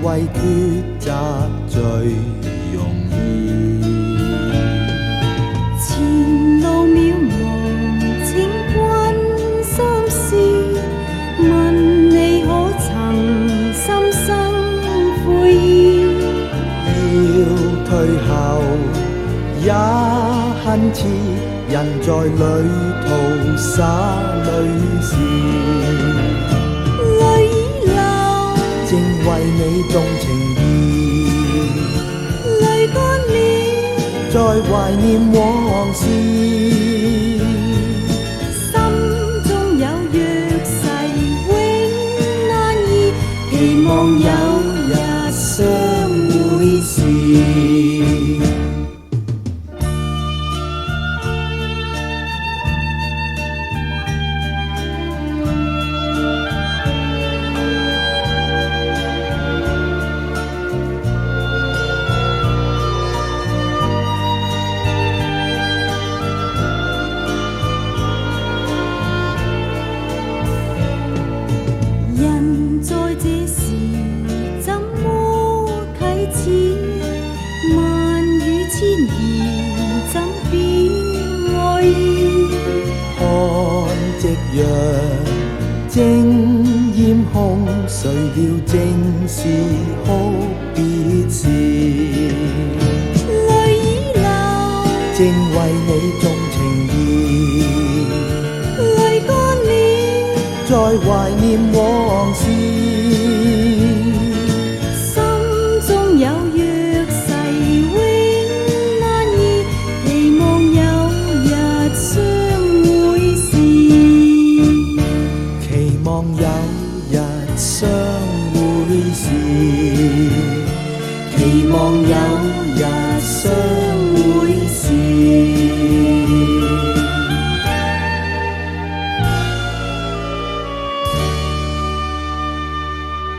為抉擇最容易。前路渺茫，請君心思，問你可曾心生悔意？要退後也恨遲，人在旅途灑淚時，淚已流，正為你動情意，淚乾了，在懷念往事，心中有約誓永難移，期望有日相會時。人在這時怎麼啟齒？萬語千言怎表愛意？看夕陽正豔空，誰料正是哭別時，淚已流，正為你動情意，淚乾了，在懷念往事，心中有約誓永難移，期望有日相會時，期望有日相會時，期望有